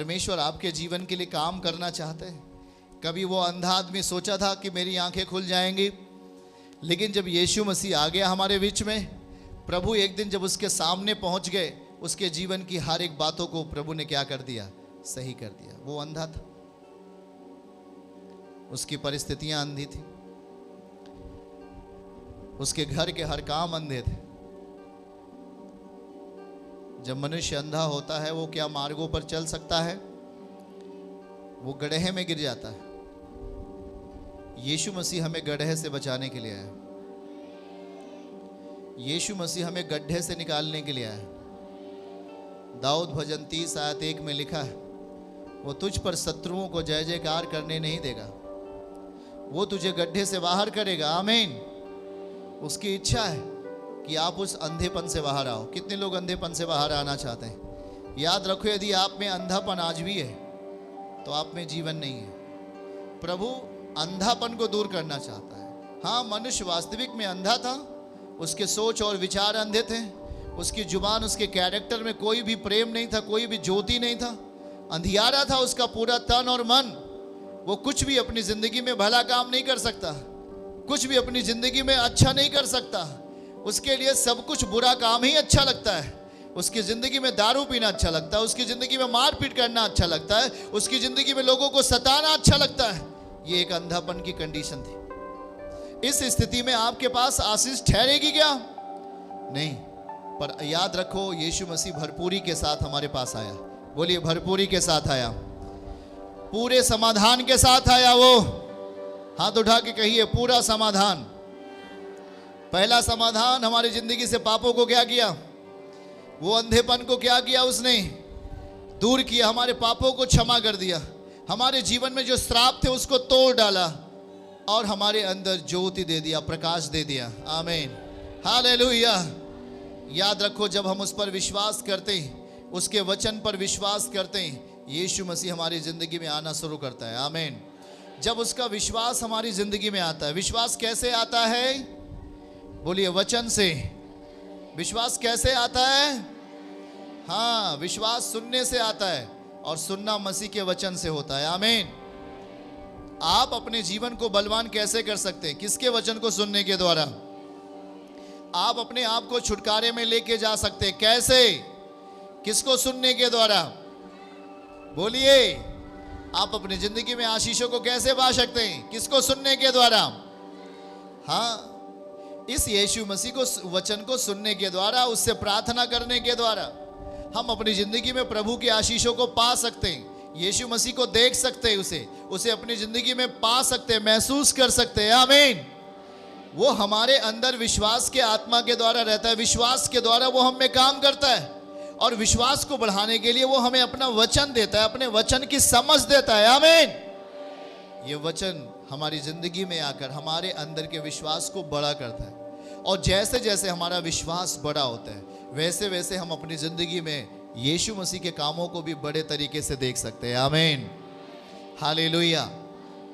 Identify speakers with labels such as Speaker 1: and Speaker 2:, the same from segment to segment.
Speaker 1: परमेश्वर आपके जीवन के लिए काम करना चाहते हैं। कभी वो अंधा आदमी सोचा था कि मेरी आंखें खुल जाएंगी, लेकिन जब यीशु मसीह आ गया हमारे बीच में, प्रभु एक दिन जब उसके सामने पहुंच गए, उसके जीवन की हर एक बातों को प्रभु ने क्या कर दिया? सही कर दिया। वो अंधा था, उसकी परिस्थितियां अंधी थी, उसके घर के हर काम अंधे थे। जब मनुष्य अंधा होता है वो क्या मार्गों पर चल सकता है? वो गड्ढे में गिर जाता है। यीशु मसीह हमें गड्ढे से बचाने के लिए आया। यीशु मसीह हमें गड्ढे से निकालने के लिए आया। दाऊद भजन 30 आयत 1 में लिखा है, वो तुझ पर शत्रुओं को जय जयकार करने नहीं देगा, वो तुझे गड्ढे से बाहर करेगा। आमीन। उसकी इच्छा है कि आप उस अंधेपन से बाहर आओ। कितने लोग अंधेपन से बाहर आना चाहते हैं? याद रखो, यदि आप में अंधापन आज भी है तो आप में जीवन नहीं है। प्रभु अंधापन को दूर करना चाहता है। हाँ, मनुष्य वास्तविक में अंधा था, उसके सोच और विचार अंधे थे, उसकी जुबान, उसके कैरेक्टर में कोई भी प्रेम नहीं था, कोई भी ज्योति नहीं था, अंधियारा था उसका पूरा तन और मन। वो कुछ भी अपनी जिंदगी में भला काम नहीं कर सकता, कुछ भी अपनी जिंदगी में अच्छा नहीं कर सकता। उसके लिए सब कुछ बुरा काम ही अच्छा लगता है। उसकी जिंदगी में दारू पीना अच्छा लगता है, उसकी जिंदगी में मारपीट करना अच्छा लगता है, उसकी जिंदगी में लोगों को सताना अच्छा लगता है। ये एक अंधापन की कंडीशन थी। इस स्थिति में आपके पास आशीष ठहरेगी क्या? नहीं। पर याद रखो, यीशु मसीह भरपूरी के साथ हमारे पास आया। बोलिए, भरपूरी के साथ आया, पूरे समाधान के साथ आया। वो हाथ उठा के कहिए, पूरा समाधान। पहला समाधान, हमारी जिंदगी से पापों को क्या किया? वो अंधेपन को क्या किया? उसने दूर किया, हमारे पापों को क्षमा कर दिया, हमारे जीवन में जो श्राप थे उसको तोड़ डाला और हमारे अंदर ज्योति दे दिया, प्रकाश दे दिया। आमीन, हालेलुया। याद रखो, जब हम उस पर विश्वास करते हैं, उसके वचन पर विश्वास करते हैं, यीशु मसीह हमारी जिंदगी में आना शुरू करता है। आमीन। जब उसका विश्वास हमारी जिंदगी में आता है, विश्वास कैसे आता है? बोलिए, वचन से। विश्वास कैसे आता है? हाँ, विश्वास सुनने से आता है और सुनना मसीह के वचन से होता है। आमीन। आप अपने जीवन को बलवान कैसे कर सकते हैं? किसके वचन को सुनने के द्वारा। आप अपने आप को छुटकारे में लेके जा सकते हैं। कैसे? किसको सुनने के द्वारा? बोलिए, आप अपनी जिंदगी में आशीषों को कैसे पा सकते हैं? किसको सुनने के द्वारा? हाँ, इस यीशु मसीह को वचन को सुनने के द्वारा, उससे प्रार्थना करने के द्वारा हम अपनी जिंदगी में प्रभु के आशीषों को पा सकते हैं। यीशु मसीह को देख सकते हैं, उसे अपनी जिंदगी में पा सकते हैं, महसूस कर सकते हैं। आमीन। वो हमारे अंदर विश्वास के आत्मा के द्वारा रहता है, विश्वास के द्वारा वो हम में काम करता है और विश्वास को बढ़ाने के लिए वो हमें अपना वचन देता है, अपने वचन की समझ देता है। आमीन। ये वचन हमारी जिंदगी में आकर हमारे अंदर के विश्वास को बड़ा करता है और जैसे जैसे हमारा विश्वास बड़ा होता है, वैसे वैसे हम अपनी जिंदगी में यीशु मसीह के कामों को भी बड़े तरीके से देख सकते हैं। आमीन, हालेलुया।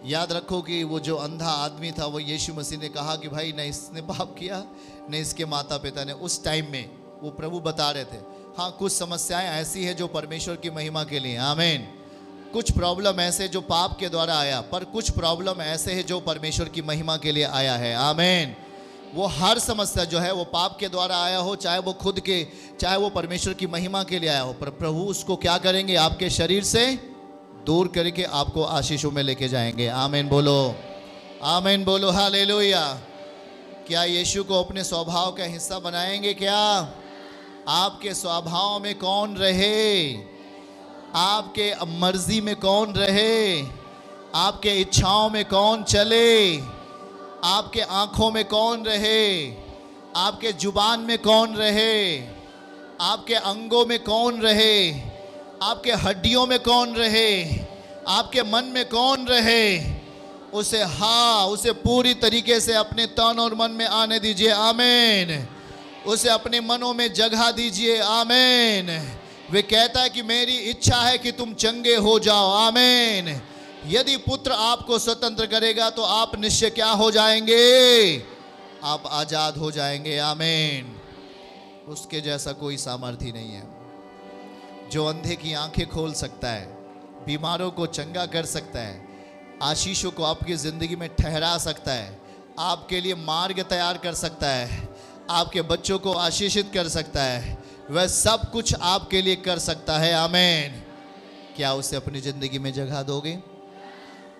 Speaker 1: याद रखो कि वो जो अंधा आदमी था, वो यीशु मसीह ने कहा कि भाई, न इसने पाप किया न इसके माता पिता ने। उस टाइम में वो प्रभु बता रहे थे, हाँ, कुछ समस्याएं ऐसी है जो परमेश्वर की महिमा के लिए। आमीन। कुछ प्रॉब्लम ऐसे जो पाप के द्वारा आया, पर कुछ प्रॉब्लम ऐसे है जो परमेश्वर की महिमा के लिए आया है। आमीन। वो हर समस्या जो है वो पाप के द्वारा आया हो, चाहे वो खुद के, चाहे वो परमेश्वर की महिमा के लिए आया हो, पर प्रभु उसको क्या करेंगे? आपके शरीर से दूर करके आपको आशीषों में लेके जाएंगे। आमीन बोलो, आमीन बोलो, हालेलुया। क्या यीशु को अपने स्वभाव का हिस्सा बनाएंगे? क्या आपके स्वभाव में कौन रहे? आपके मर्जी में कौन रहे? आपके इच्छाओं में कौन चले? आपके आंखों में कौन रहे? आपके जुबान में कौन रहे? आपके अंगों में कौन रहे? आपके हड्डियों में कौन रहे? आपके मन में कौन रहे? उसे पूरी तरीके से अपने तन और मन में आने दीजिए। आमीन। उसे अपने मनों में जगह दीजिए। आमीन। वे कहता है कि मेरी इच्छा है कि तुम चंगे हो जाओ। आमीन। यदि पुत्र आपको स्वतंत्र करेगा तो आप निश्चय क्या हो जाएंगे? आप आजाद हो जाएंगे। आमीन। उसके जैसा कोई सामर्थ्य नहीं है जो अंधे की आंखें खोल सकता है। बीमारों को चंगा कर सकता है, आशीषों को आपकी ज़िंदगी में ठहरा सकता है, आपके लिए मार्ग तैयार कर सकता है, आपके बच्चों को आशीषित कर सकता है, वह सब कुछ आपके लिए कर सकता है। आमीन। क्या उसे अपनी ज़िंदगी में जगह दोगे?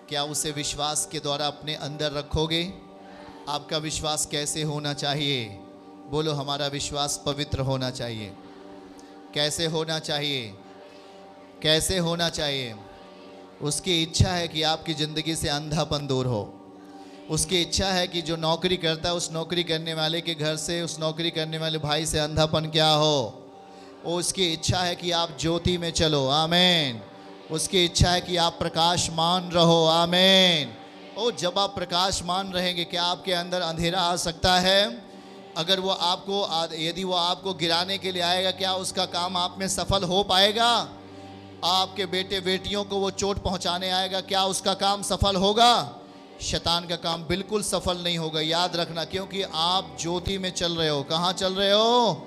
Speaker 1: क्या उसे विश्वास के द्वारा अपने अंदर रखोगे? आपका विश्वास कैसे होना चाहिए? बोलो, हमारा विश्वास पवित्र होना चाहिए। कैसे होना चाहिए? कैसे होना चाहिए? उसकी इच्छा है कि आपकी ज़िंदगी से अंधापन दूर हो। उसकी इच्छा है कि जो नौकरी करता है उस नौकरी करने वाले के घर से, उस नौकरी करने वाले भाई से अंधापन क्या हो। उसकी इच्छा है कि आप ज्योति में चलो। आमीन। उसकी इच्छा है कि आप प्रकाशमान रहो। आमीन। ओ, जब आप प्रकाशमान रहेंगे, क्या आपके अंदर अंधेरा आ सकता है? अगर वो आपको, यदि वो आपको गिराने के लिए आएगा, क्या उसका काम आप में सफल हो पाएगा? आपके बेटे बेटियों को वो चोट पहुंचाने आएगा, क्या उसका काम सफल होगा? शैतान का काम बिल्कुल सफल नहीं होगा। याद रखना, क्योंकि आप ज्योति में चल रहे हो। कहाँ चल रहे हो?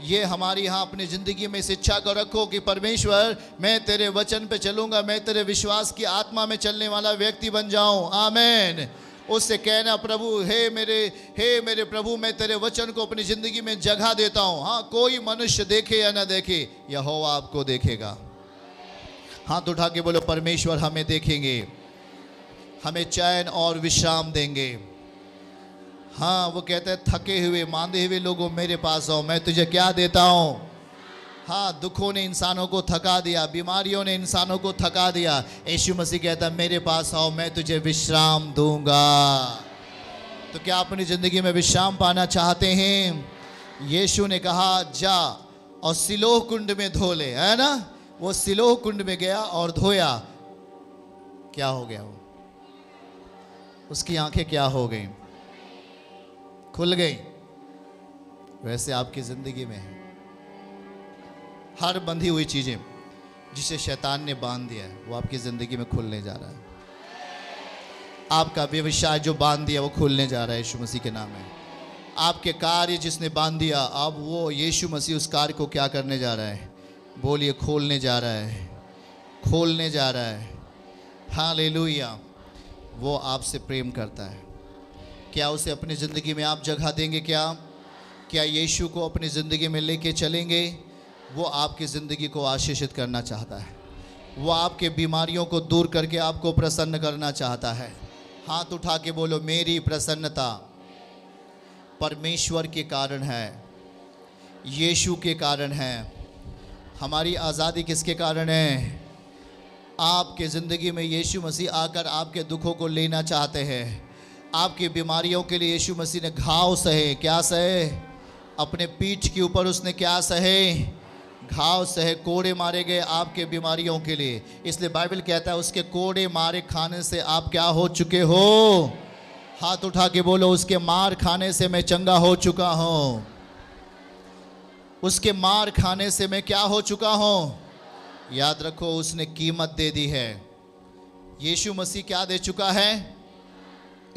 Speaker 1: ये हमारी यहाँ अपनी ज़िंदगी में इस इच्छा को रखो कि परमेश्वर, मैं तेरे वचन पे चलूँगा, मैं तेरे विश्वास की आत्मा में चलने वाला व्यक्ति बन जाऊँ। आमीन। उससे कहना, प्रभु, हे मेरे प्रभु, मैं तेरे वचन को अपनी ज़िंदगी में जगह देता हूँ। हाँ, कोई मनुष्य देखे या ना देखे, यहोवा आपको देखेगा। हाथ उठा के बोलो, परमेश्वर हमें देखेंगे, हमें चैन और विश्राम देंगे। हाँ, वो कहते हैं, थके हुए मांदे हुए लोगों मेरे पास आओ, मैं तुझे क्या देता हूँ। हाँ, दुखों ने इंसानों को थका दिया, बीमारियों ने इंसानों को थका दिया। यीशु मसीह कहता है, मेरे पास आओ, मैं तुझे विश्राम दूंगा। तो क्या अपनी ज़िंदगी में विश्राम पाना चाहते हैं? यीशु ने कहा, जा और सिलोह कुंड में धो ले, है ना। वो सिलोह कुंड में गया और धोया। क्या हो गया? वो, उसकी आंखें क्या हो गई? खुल गई। वैसे आपकी ज़िंदगी में हर बंधी हुई चीज़ें जिसे शैतान ने बांध दिया है, वो आपकी ज़िंदगी में खुलने जा रहा है। आपका व्यवसाय जो बांध दिया वो खुलने जा रहा है यीशु मसीह के नाम में। आपके कार्य जिसने बांध दिया, अब वो यीशु मसीह उस कार्य को क्या करने जा रहा है? बोलिए, खोलने जा रहा है, खोलने जा रहा है। हालेलुया। वो आपसे प्रेम करता है। क्या उसे अपनी ज़िंदगी में आप जगह देंगे? क्या यीशु को अपनी ज़िंदगी में लेके चलेंगे? वो आपकी ज़िंदगी को आशीषित करना चाहता है। वो आपके बीमारियों को दूर करके आपको प्रसन्न करना चाहता है। हाथ उठा के बोलो, मेरी प्रसन्नता परमेश्वर के कारण है, यीशु के कारण है। हमारी आज़ादी किसके कारण है? आपके ज़िंदगी में यीशु मसीह आकर आपके दुखों को लेना चाहते हैं। आपकी बीमारियों के लिए यीशु मसीह ने घाव सहे। क्या सहे? अपने पीठ के ऊपर उसने क्या सहे? घाव सहे, कोड़े मारे गए आपके बीमारियों के लिए। इसलिए बाइबल कहता है, उसके कोड़े मारे खाने से आप क्या हो चुके हो? हाथ उठा के बोलो, उसके मार खाने से मैं चंगा हो चुका हूँ। उसके मार खाने से मैं क्या हो चुका हूँ? याद रखो, उसने कीमत दे दी है। यीशु मसीह क्या दे चुका है?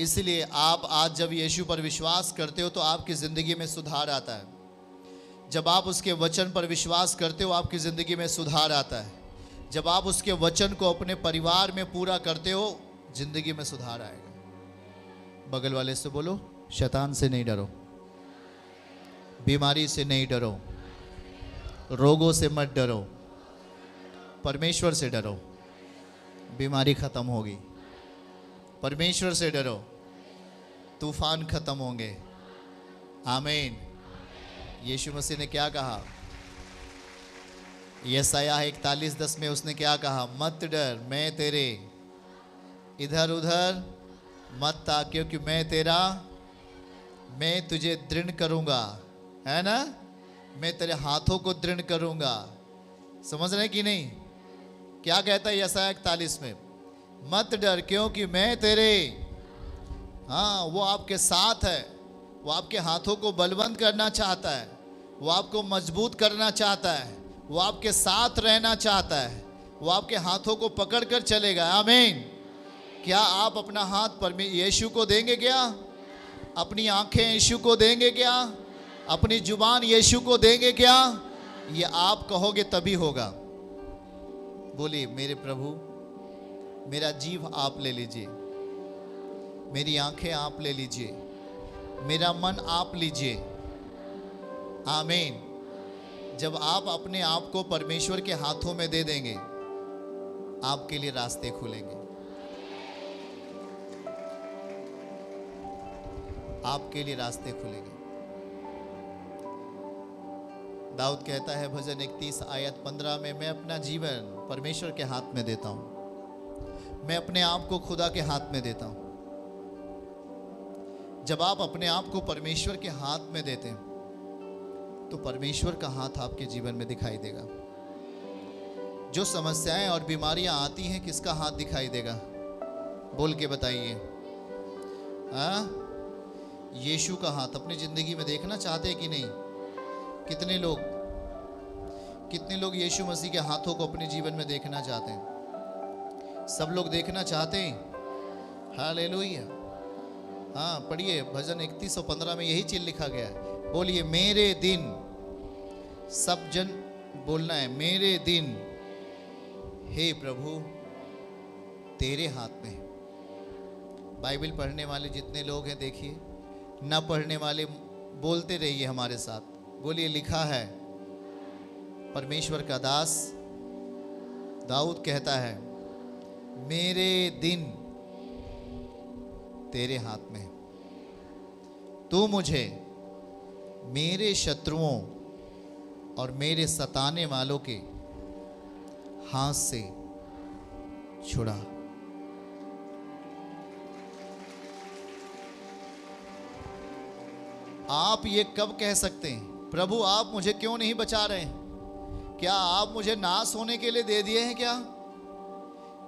Speaker 1: इसलिए आप आज जब यीशु पर विश्वास करते हो तो आपकी ज़िंदगी में सुधार आता है। जब आप उसके वचन पर विश्वास करते हो, आपकी ज़िंदगी में सुधार आता है। जब आप उसके वचन को अपने परिवार में पूरा करते हो, ज़िंदगी में सुधार आएगा। बगल वाले से बोलो, शैतान से नहीं डरो, बीमारी से नहीं डरो, रोगों से मत डरो, परमेश्वर से डरो। बीमारी ख़त्म होगी। परमेश्वर से डरो, तूफान ख़त्म होंगे। आमीन। यीशु मसीह ने क्या कहा? यशायाह 41:10 में उसने क्या कहा? मत डर, मैं तेरे इधर उधर मत ताक, क्योंकि मैं तुझे दृढ़ करूँगा, है ना। मैं तेरे हाथों को दृढ़ करूँगा। समझ रहे कि नहीं? क्या कहता है यशायाह 41 में? मत डर, क्योंकि मैं तेरे, हाँ, वो आपके साथ है। वो आपके हाथों को बलवंत करना चाहता है, वो आपको मजबूत करना चाहता है, वो आपके साथ रहना चाहता है, वो आपके हाथों को पकड़ कर चलेगा। आमीन। क्या आप अपना हाथ यीशु को देंगे? क्या अपनी आंखें यीशु को देंगे? क्या अपनी जुबान यीशु को देंगे? क्या ये आप कहोगे तभी होगा। बोलिए, मेरे प्रभु मेरा जीव आप ले लीजिए, मेरी आंखें आप ले लीजिए, मेरा मन आप लीजिए। आमीन। जब आप अपने आप को परमेश्वर के हाथों में दे देंगे, आपके लिए रास्ते खुलेंगे, आपके लिए रास्ते खुलेंगे। दाऊद कहता है भजन 31 आयत 15 में, मैं अपना जीवन परमेश्वर के हाथ में देता हूं, मैं अपने आप को खुदा के हाथ में देता हूं। जब आप अपने आप को परमेश्वर के हाथ में देते हैं तो परमेश्वर का हाथ आपके जीवन में दिखाई देगा। जो समस्याएं और बीमारियां आती हैं, किसका हाथ दिखाई देगा? बोल के बताइए। यीशु का हाथ अपनी जिंदगी में देखना चाहते हैं कि नहीं? कितने लोग यीशु मसीह के हाथों को अपने जीवन में देखना चाहते हैं? सब लोग देखना चाहते हैं। हालेलुया। हाँ, पढ़िए भजन 31 और 15 में यही चीज लिखा गया है। बोलिए, मेरे दिन, सब जन बोलना है, मेरे दिन हे प्रभु तेरे हाथ में। बाइबल पढ़ने वाले जितने लोग हैं देखिए, ना पढ़ने वाले बोलते रहिए हमारे साथ। बोलिए, लिखा है, परमेश्वर का दास दाऊद कहता है, मेरे दिन तेरे हाथ में, तू मुझे मेरे शत्रुओं और मेरे सताने वालों के हाथ से छुड़ा। आप ये कब कह सकते हैं, प्रभु आप मुझे क्यों नहीं बचा रहे हैं? क्या आप मुझे नाश होने के लिए दे दिए हैं क्या?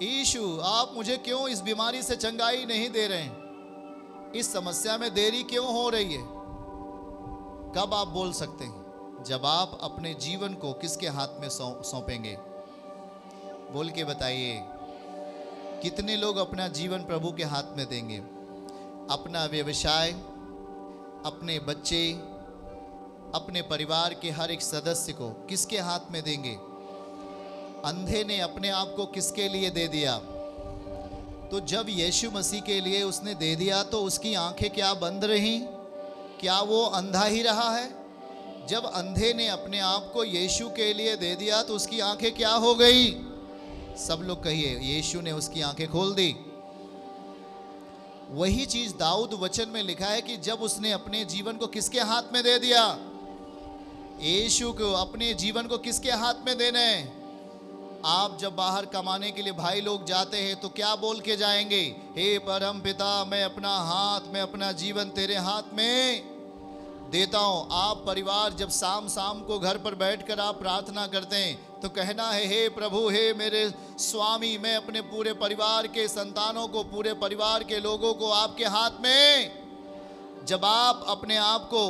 Speaker 1: यीशु आप मुझे क्यों इस बीमारी से चंगाई नहीं दे रहे हैं? इस समस्या में देरी क्यों हो रही है? कब आप बोल सकते हैं? जब आप अपने जीवन को किसके हाथ में सौंपेंगे? बोल के बताइए, कितने लोग अपना जीवन प्रभु के हाथ में देंगे? अपना व्यवसाय, अपने बच्चे, अपने परिवार के हर एक सदस्य को किसके हाथ में देंगे? अंधे ने अपने आप को किसके लिए दे दिया? तो जब यीशु मसीह के लिए उसने दे दिया तो उसकी आंखें क्या बंद रहीं? क्या वो अंधा ही रहा है? जब अंधे ने अपने आप को यीशु के लिए दे दिया तो उसकी आंखें क्या हो गई? सब लोग कहिए, यीशु ने उसकी आंखें खोल दी। वही चीज दाऊद वचन में लिखा है कि जब उसने अपने जीवन को किसके हाथ में दे दिया? यीशु को। अपने जीवन को किसके हाथ में देना है? आप जब बाहर कमाने के लिए भाई लोग जाते हैं तो क्या बोल के जाएंगे? हे परम पिता, मैं अपना हाथ, मैं अपना जीवन तेरे हाथ में देता हूं। आप परिवार जब शाम को घर पर बैठकर आप प्रार्थना करते हैं तो कहना है, हे प्रभु, हे मेरे स्वामी, मैं अपने पूरे परिवार के संतानों को, पूरे परिवार के लोगों को आपके हाथ में। जब आप अपने आप को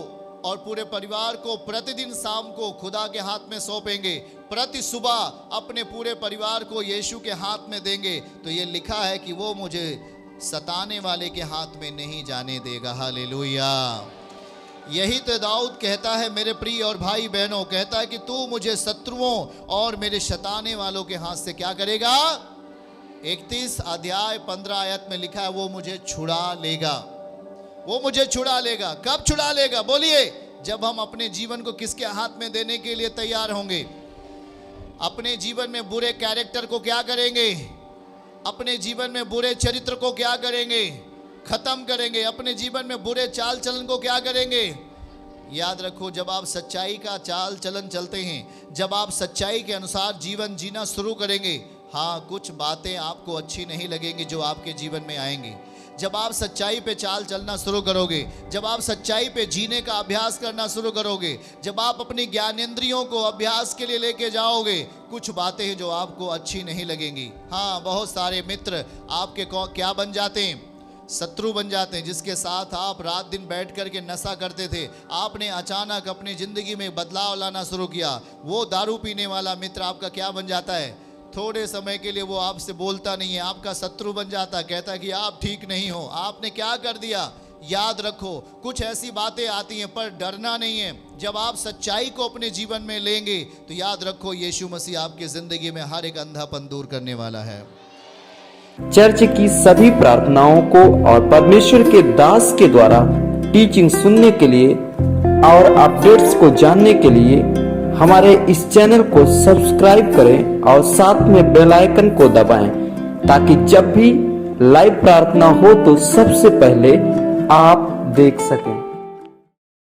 Speaker 1: और पूरे परिवार को प्रतिदिन शाम को खुदा के हाथ में सौंपेंगे, प्रति सुबह अपने पूरे परिवार को यीशु के हाथ में देंगे, तो ये लिखा है कि वो मुझे सताने वाले के हाथ में नहीं जाने देगा। हालेलुया। यही तो दाऊद कहता है, मेरे प्रिय और भाई बहनों, कहता है कि तू मुझे शत्रुओं और मेरे सताने वालों के हाथ से क्या करेगा? 31 अध्याय 15 आयत में लिखा है, वो मुझे छुड़ा लेगा। वो मुझे छुड़ा लेगा। कब छुड़ा लेगा? बोलिए, जब हम अपने जीवन को किसके हाथ में देने के लिए तैयार होंगे? अपने जीवन में बुरे कैरेक्टर को क्या करेंगे? अपने जीवन में बुरे चरित्र को क्या करेंगे? खत्म करेंगे। अपने जीवन में बुरे चाल चलन को क्या करेंगे? याद रखो, जब आप सच्चाई का चाल चलन चलते हैं, जब आप सच्चाई के अनुसार जीवन जीना शुरू करेंगे, हाँ, कुछ बातें आपको अच्छी नहीं लगेंगी जो आपके जीवन में आएंगी। जब आप सच्चाई पे चाल चलना शुरू करोगे, जब आप सच्चाई पे जीने का अभ्यास करना शुरू करोगे, जब आप अपनी ज्ञानेंद्रियों को अभ्यास के लिए लेके जाओगे, कुछ बातें हैं जो आपको अच्छी नहीं लगेंगी। हाँ, बहुत सारे मित्र आपके क्या बन जाते हैं? शत्रु बन जाते हैं। जिसके साथ आप रात दिन बैठ कर के नशा करते थे, आपने अचानक अपनी जिंदगी में बदलाव लाना शुरू किया, वो दारू पीने वाला मित्र आपका क्या बन जाता है? थोड़े समय के लिए वो आपसे बोलता नहीं है, आपका शत्रु बन जाता, कहता कि आप ठीक नहीं हो। आपने क्या कर दिया? याद रखो, कुछ ऐसी बातें आती हैं, पर डरना नहीं है। जब आप सच्चाई को अपने जीवन में लेंगे तो याद रखो, यीशु मसीह आपकी जिंदगी में हर एक अंधापन दूर करने वाला है।
Speaker 2: चर्च की सभी प्रार्थनाओं को और परमेश्वर के दास के द्वारा टीचिंग सुनने के लिए और अपडेट्स को जानने के लिए हमारे इस चैनल को सब्सक्राइब करें और साथ में बेल आइकन को दबाएं, ताकि जब भी लाइव प्रार्थना हो तो सबसे पहले आप देख सकें।